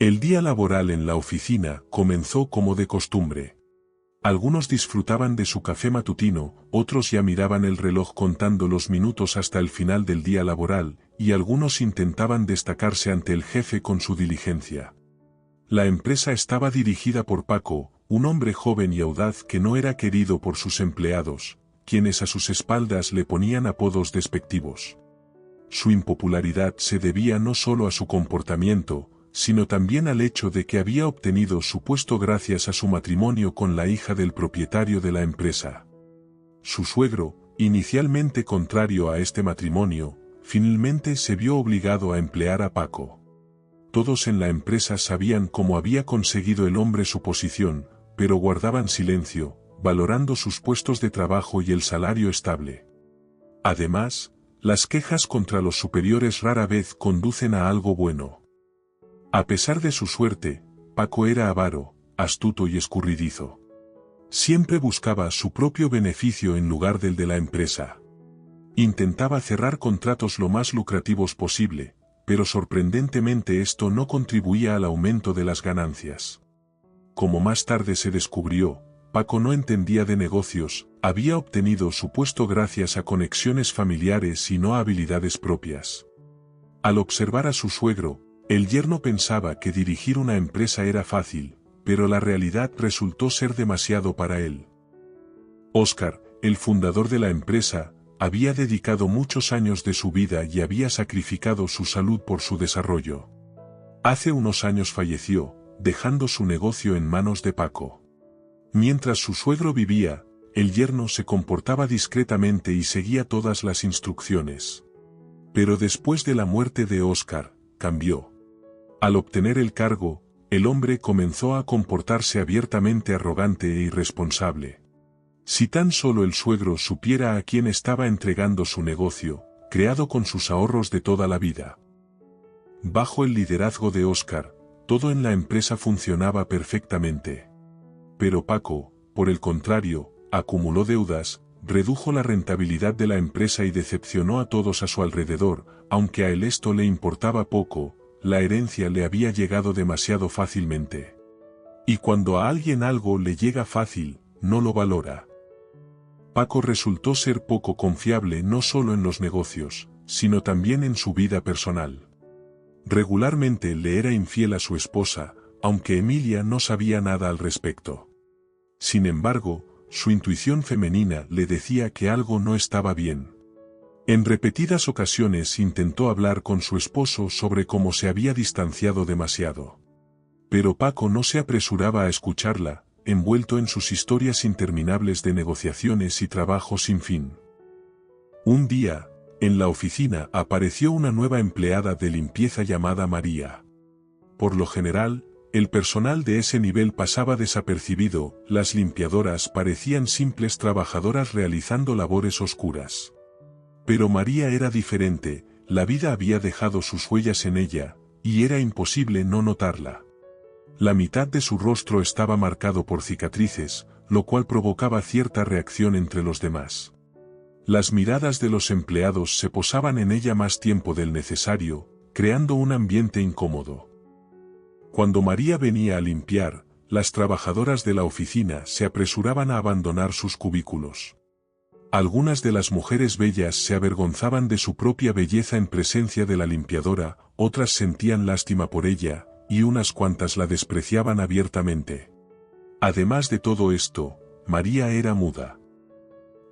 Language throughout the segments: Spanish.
El día laboral en la oficina comenzó como de costumbre. Algunos disfrutaban de su café matutino, otros ya miraban el reloj contando los minutos hasta el final del día laboral, y algunos intentaban destacarse ante el jefe con su diligencia. La empresa estaba dirigida por Paco, un hombre joven y audaz que no era querido por sus empleados, quienes a sus espaldas le ponían apodos despectivos. Su impopularidad se debía no solo a su comportamiento, sino también al hecho de que había obtenido su puesto gracias a su matrimonio con la hija del propietario de la empresa. Su suegro, inicialmente contrario a este matrimonio, finalmente se vio obligado a emplear a Paco. Todos en la empresa sabían cómo había conseguido el hombre su posición, pero guardaban silencio, valorando sus puestos de trabajo y el salario estable. Además, las quejas contra los superiores rara vez conducen a algo bueno. A pesar de su suerte, Paco era avaro, astuto y escurridizo. Siempre buscaba su propio beneficio en lugar del de la empresa. Intentaba cerrar contratos lo más lucrativos posible, pero sorprendentemente esto no contribuía al aumento de las ganancias. Como más tarde se descubrió, Paco no entendía de negocios, había obtenido su puesto gracias a conexiones familiares y no a habilidades propias. Al observar a su suegro, el yerno pensaba que dirigir una empresa era fácil, pero la realidad resultó ser demasiado para él. Óscar, el fundador de la empresa, había dedicado muchos años de su vida y había sacrificado su salud por su desarrollo. Hace unos años falleció, dejando su negocio en manos de Paco. Mientras su suegro vivía, el yerno se comportaba discretamente y seguía todas las instrucciones. Pero después de la muerte de Óscar, cambió. Al obtener el cargo, el hombre comenzó a comportarse abiertamente arrogante e irresponsable. Si tan solo el suegro supiera a quién estaba entregando su negocio, creado con sus ahorros de toda la vida. Bajo el liderazgo de Óscar, todo en la empresa funcionaba perfectamente. Pero Paco, por el contrario, acumuló deudas, redujo la rentabilidad de la empresa y decepcionó a todos a su alrededor, aunque a él esto le importaba poco. La herencia le había llegado demasiado fácilmente. Y cuando a alguien algo le llega fácil, no lo valora. Paco resultó ser poco confiable no solo en los negocios, sino también en su vida personal. Regularmente le era infiel a su esposa, aunque Emilia no sabía nada al respecto. Sin embargo, su intuición femenina le decía que algo no estaba bien. En repetidas ocasiones intentó hablar con su esposo sobre cómo se había distanciado demasiado. Pero Paco no se apresuraba a escucharla, envuelto en sus historias interminables de negociaciones y trabajo sin fin. Un día, en la oficina apareció una nueva empleada de limpieza llamada María. Por lo general, el personal de ese nivel pasaba desapercibido, las limpiadoras parecían simples trabajadoras realizando labores oscuras. Pero María era diferente, la vida había dejado sus huellas en ella, y era imposible no notarla. La mitad de su rostro estaba marcado por cicatrices, lo cual provocaba cierta reacción entre los demás. Las miradas de los empleados se posaban en ella más tiempo del necesario, creando un ambiente incómodo. Cuando María venía a limpiar, las trabajadoras de la oficina se apresuraban a abandonar sus cubículos. Algunas de las mujeres bellas se avergonzaban de su propia belleza en presencia de la limpiadora, otras sentían lástima por ella, y unas cuantas la despreciaban abiertamente. Además de todo esto, María era muda.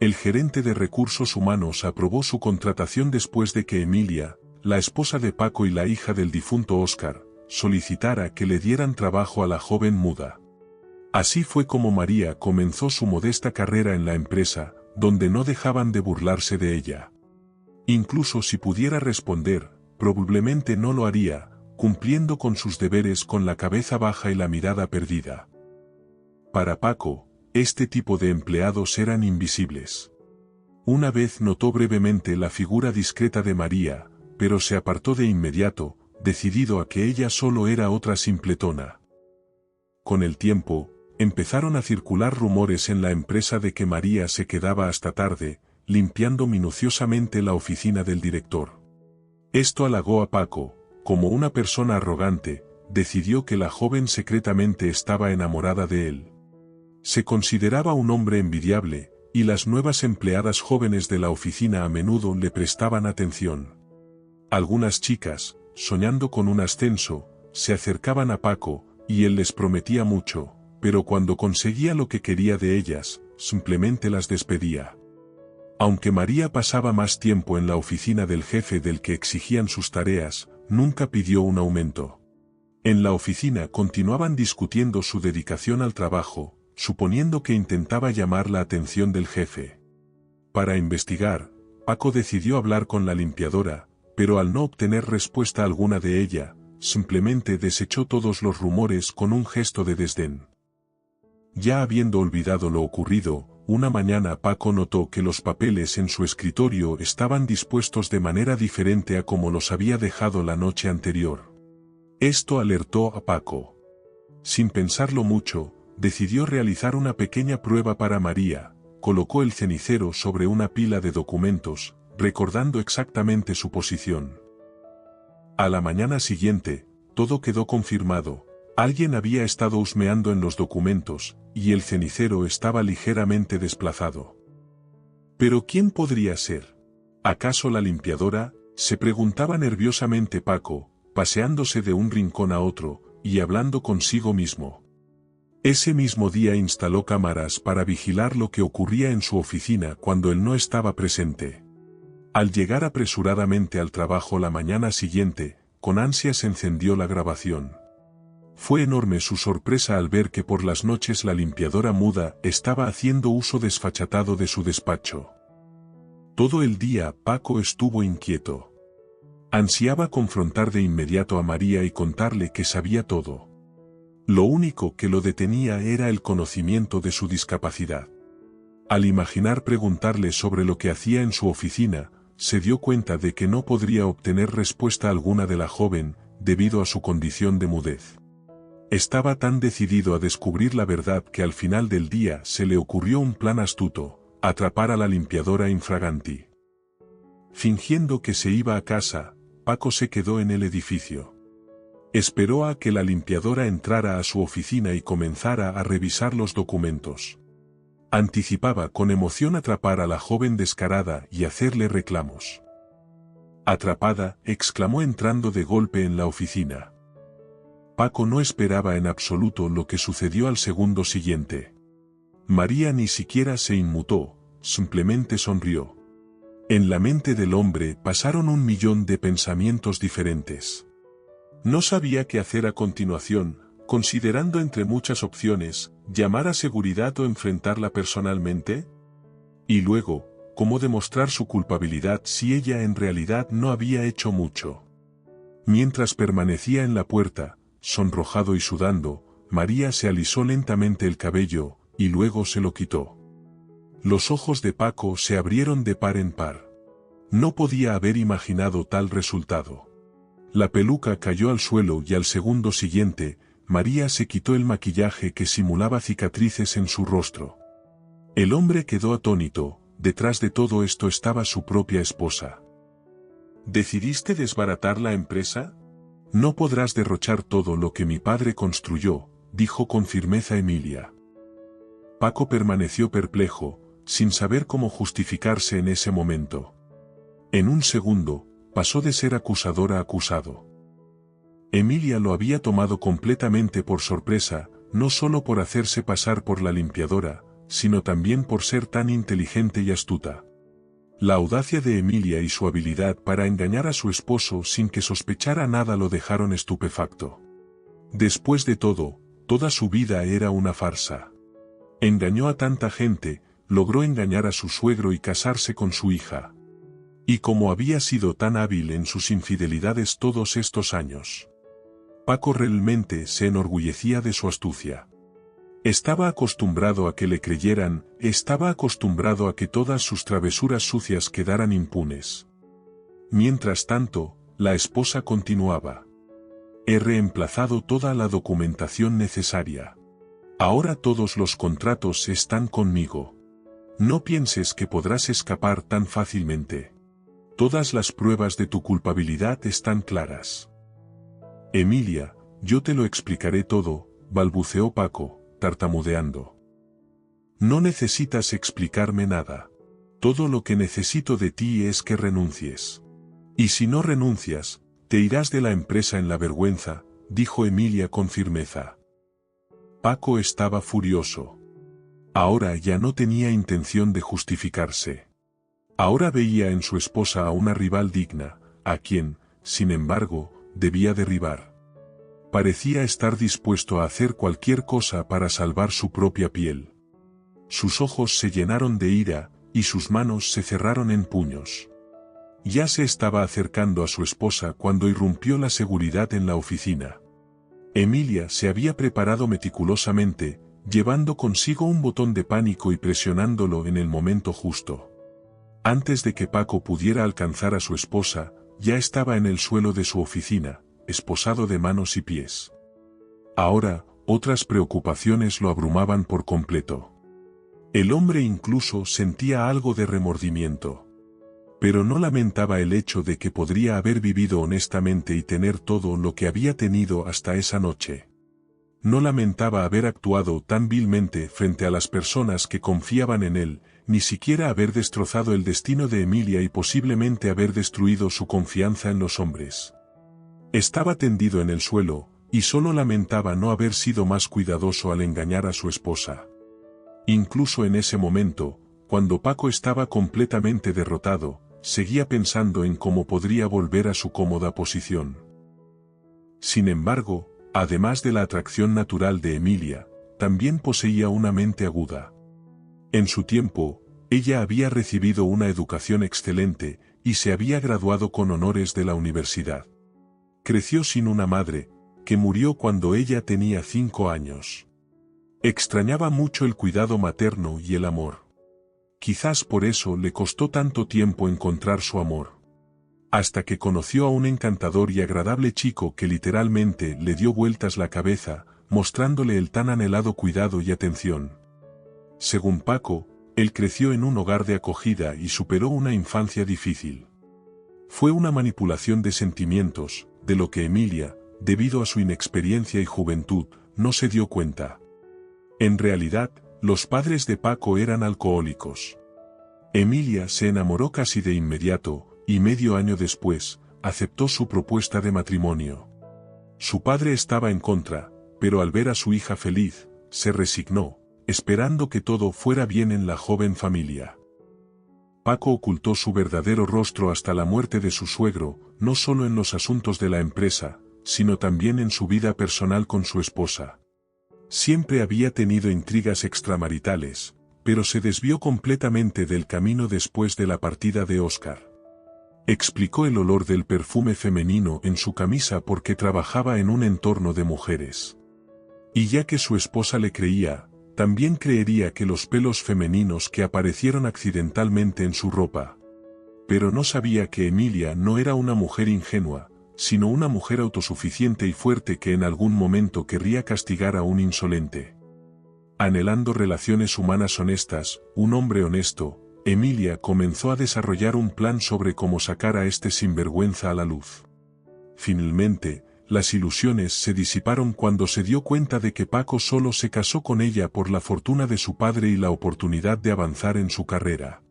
El gerente de recursos humanos aprobó su contratación después de que Emilia, la esposa de Paco y la hija del difunto Óscar, solicitara que le dieran trabajo a la joven muda. Así fue como María comenzó su modesta carrera en la empresa, donde no dejaban de burlarse de ella. Incluso si pudiera responder, probablemente no lo haría, cumpliendo con sus deberes con la cabeza baja y la mirada perdida. Para Paco, este tipo de empleados eran invisibles. Una vez notó brevemente la figura discreta de María, pero se apartó de inmediato, decidido a que ella solo era otra simpletona. Con el tiempo, empezaron a circular rumores en la empresa de que María se quedaba hasta tarde, limpiando minuciosamente la oficina del director. Esto halagó a Paco, como una persona arrogante, decidió que la joven secretamente estaba enamorada de él. Se consideraba un hombre envidiable, y las nuevas empleadas jóvenes de la oficina a menudo le prestaban atención. Algunas chicas, soñando con un ascenso, se acercaban a Paco, y él les prometía mucho, pero cuando conseguía lo que quería de ellas, simplemente las despedía. Aunque María pasaba más tiempo en la oficina del jefe del que exigían sus tareas, nunca pidió un aumento. En la oficina continuaban discutiendo su dedicación al trabajo, suponiendo que intentaba llamar la atención del jefe. Para investigar, Paco decidió hablar con la limpiadora, pero al no obtener respuesta alguna de ella, simplemente desechó todos los rumores con un gesto de desdén. Ya habiendo olvidado lo ocurrido, una mañana Paco notó que los papeles en su escritorio estaban dispuestos de manera diferente a como los había dejado la noche anterior. Esto alertó a Paco. Sin pensarlo mucho, decidió realizar una pequeña prueba para María, colocó el cenicero sobre una pila de documentos, recordando exactamente su posición. A la mañana siguiente, todo quedó confirmado. Alguien había estado husmeando en los documentos, y el cenicero estaba ligeramente desplazado. ¿Pero quién podría ser? ¿Acaso la limpiadora? Se preguntaba nerviosamente Paco, paseándose de un rincón a otro, y hablando consigo mismo. Ese mismo día instaló cámaras para vigilar lo que ocurría en su oficina cuando él no estaba presente. Al llegar apresuradamente al trabajo la mañana siguiente, con ansias encendió la grabación. Fue enorme su sorpresa al ver que por las noches la limpiadora muda estaba haciendo uso desfachatado de su despacho. Todo el día Paco estuvo inquieto. Ansiaba confrontar de inmediato a María y contarle que sabía todo. Lo único que lo detenía era el conocimiento de su discapacidad. Al imaginar preguntarle sobre lo que hacía en su oficina, se dio cuenta de que no podría obtener respuesta alguna de la joven, debido a su condición de mudez. Estaba tan decidido a descubrir la verdad que al final del día se le ocurrió un plan astuto: atrapar a la limpiadora infraganti. Fingiendo que se iba a casa, Paco se quedó en el edificio. Esperó a que la limpiadora entrara a su oficina y comenzara a revisar los documentos. Anticipaba con emoción atrapar a la joven descarada y hacerle reclamos. «Atrapada», exclamó entrando de golpe en la oficina. Paco no esperaba en absoluto lo que sucedió al segundo siguiente. María ni siquiera se inmutó, simplemente sonrió. En la mente del hombre pasaron 1.000.000 de pensamientos diferentes. No sabía qué hacer a continuación, considerando entre muchas opciones, llamar a seguridad o enfrentarla personalmente. Y luego, ¿cómo demostrar su culpabilidad si ella en realidad no había hecho mucho? Mientras permanecía en la puerta, sonrojado y sudando, María se alisó lentamente el cabello, y luego se lo quitó. Los ojos de Paco se abrieron de par en par. No podía haber imaginado tal resultado. La peluca cayó al suelo y al segundo siguiente, María se quitó el maquillaje que simulaba cicatrices en su rostro. El hombre quedó atónito, detrás de todo esto estaba su propia esposa. ¿Decidiste desbaratar la empresa? No podrás derrochar todo lo que mi padre construyó, dijo con firmeza Emilia. Paco permaneció perplejo, sin saber cómo justificarse en ese momento. En un segundo, pasó de ser acusador a acusado. Emilia lo había tomado completamente por sorpresa, no solo por hacerse pasar por la limpiadora, sino también por ser tan inteligente y astuta. La audacia de Emilia y su habilidad para engañar a su esposo sin que sospechara nada lo dejaron estupefacto. Después de todo, toda su vida era una farsa. Engañó a tanta gente, logró engañar a su suegro y casarse con su hija. Y como había sido tan hábil en sus infidelidades todos estos años. Paco realmente se enorgullecía de su astucia. Estaba acostumbrado a que le creyeran, estaba acostumbrado a que todas sus travesuras sucias quedaran impunes. Mientras tanto, la esposa continuaba. He reemplazado toda la documentación necesaria. Ahora todos los contratos están conmigo. No pienses que podrás escapar tan fácilmente. Todas las pruebas de tu culpabilidad están claras. Emilia, yo te lo explicaré todo, balbuceó Paco, tartamudeando. No necesitas explicarme nada. Todo lo que necesito de ti es que renuncies. Y si no renuncias, te irás de la empresa en la vergüenza, dijo Emilia con firmeza. Paco estaba furioso. Ahora ya no tenía intención de justificarse. Ahora veía en su esposa a una rival digna, a quien, sin embargo, debía derribar. Parecía estar dispuesto a hacer cualquier cosa para salvar su propia piel. Sus ojos se llenaron de ira, y sus manos se cerraron en puños. Ya se estaba acercando a su esposa cuando irrumpió la seguridad en la oficina. Emilia se había preparado meticulosamente, llevando consigo un botón de pánico y presionándolo en el momento justo. Antes de que Paco pudiera alcanzar a su esposa, ya estaba en el suelo de su oficina, esposado de manos y pies. Ahora, otras preocupaciones lo abrumaban por completo. El hombre incluso sentía algo de remordimiento. Pero no lamentaba el hecho de que podría haber vivido honestamente y tener todo lo que había tenido hasta esa noche. No lamentaba haber actuado tan vilmente frente a las personas que confiaban en él, ni siquiera haber destrozado el destino de Emilia y posiblemente haber destruido su confianza en los hombres. Estaba tendido en el suelo, y solo lamentaba no haber sido más cuidadoso al engañar a su esposa. Incluso en ese momento, cuando Paco estaba completamente derrotado, seguía pensando en cómo podría volver a su cómoda posición. Sin embargo, además de la atracción natural de Emilia, también poseía una mente aguda. En su tiempo, ella había recibido una educación excelente, y se había graduado con honores de la universidad. Creció sin una madre, que murió cuando ella tenía 5 años. Extrañaba mucho el cuidado materno y el amor. Quizás por eso le costó tanto tiempo encontrar su amor. Hasta que conoció a un encantador y agradable chico que literalmente le dio vueltas la cabeza, mostrándole el tan anhelado cuidado y atención. Según Paco, él creció en un hogar de acogida y superó una infancia difícil. Fue una manipulación de sentimientos, de lo que Emilia, debido a su inexperiencia y juventud, no se dio cuenta. En realidad, los padres de Paco eran alcohólicos. Emilia se enamoró casi de inmediato, y medio año después, aceptó su propuesta de matrimonio. Su padre estaba en contra, pero al ver a su hija feliz, se resignó, esperando que todo fuera bien en la joven familia. Paco ocultó su verdadero rostro hasta la muerte de su suegro, no solo en los asuntos de la empresa, sino también en su vida personal con su esposa. Siempre había tenido intrigas extramaritales, pero se desvió completamente del camino después de la partida de Oscar. Explicó el olor del perfume femenino en su camisa porque trabajaba en un entorno de mujeres. Y ya que su esposa le creía, también creería que los pelos femeninos que aparecieron accidentalmente en su ropa. Pero no sabía que Emilia no era una mujer ingenua, sino una mujer autosuficiente y fuerte que en algún momento querría castigar a un insolente. Anhelando relaciones humanas honestas, un hombre honesto, Emilia comenzó a desarrollar un plan sobre cómo sacar a este sinvergüenza a la luz. Finalmente, las ilusiones se disiparon cuando se dio cuenta de que Paco solo se casó con ella por la fortuna de su padre y la oportunidad de avanzar en su carrera.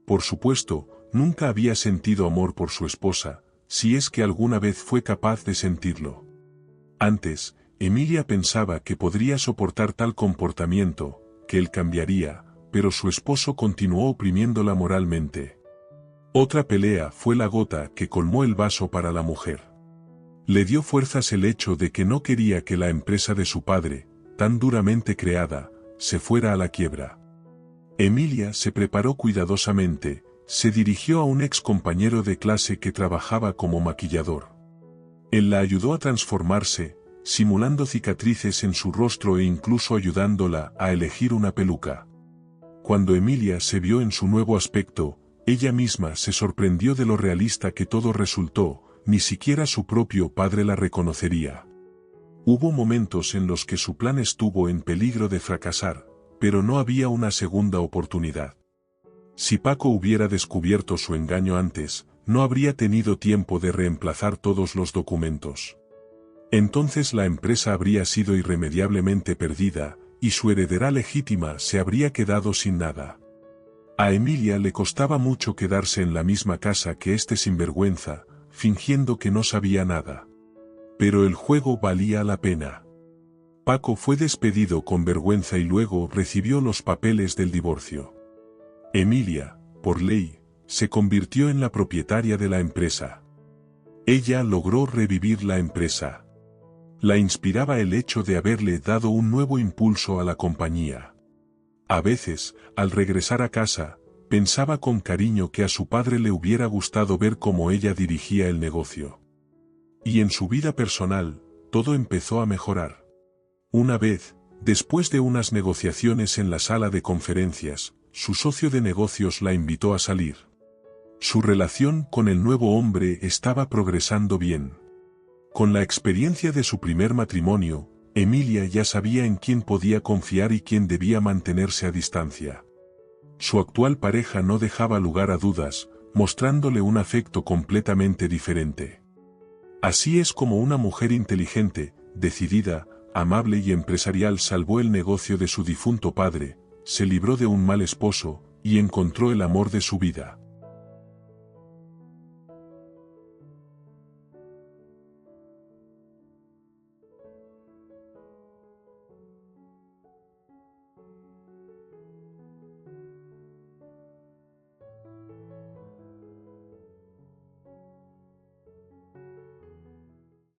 Por supuesto, nunca había sentido amor por su esposa, si es que alguna vez fue capaz de sentirlo. Antes, Emilia pensaba que podría soportar tal comportamiento, que él cambiaría, pero su esposo continuó oprimiéndola moralmente. Otra pelea fue la gota que colmó el vaso para la mujer. Le dio fuerzas el hecho de que no quería que la empresa de su padre, tan duramente creada, se fuera a la quiebra. Emilia se preparó cuidadosamente, se dirigió a un ex compañero de clase que trabajaba como maquillador. Él la ayudó a transformarse, simulando cicatrices en su rostro e incluso ayudándola a elegir una peluca. Cuando Emilia se vio en su nuevo aspecto, ella misma se sorprendió de lo realista que todo resultó, ni siquiera su propio padre la reconocería. Hubo momentos en los que su plan estuvo en peligro de fracasar, pero no había una segunda oportunidad. Si Paco hubiera descubierto su engaño antes, no habría tenido tiempo de reemplazar todos los documentos. Entonces la empresa habría sido irremediablemente perdida, y su heredera legítima se habría quedado sin nada. A Emilia le costaba mucho quedarse en la misma casa que este sinvergüenza, fingiendo que no sabía nada. Pero el juego valía la pena. Paco fue despedido con vergüenza y luego recibió los papeles del divorcio. Emilia, por ley, se convirtió en la propietaria de la empresa. Ella logró revivir la empresa. La inspiraba el hecho de haberle dado un nuevo impulso a la compañía. A veces, al regresar a casa, pensaba con cariño que a su padre le hubiera gustado ver cómo ella dirigía el negocio. Y en su vida personal, todo empezó a mejorar. Una vez, después de unas negociaciones en la sala de conferencias, su socio de negocios la invitó a salir. Su relación con el nuevo hombre estaba progresando bien. Con la experiencia de su primer matrimonio, Emilia ya sabía en quién podía confiar y quién debía mantenerse a distancia. Su actual pareja no dejaba lugar a dudas, mostrándole un afecto completamente diferente. Así es como una mujer inteligente, decidida, amable y empresarial salvó el negocio de su difunto padre, se libró de un mal esposo, y encontró el amor de su vida.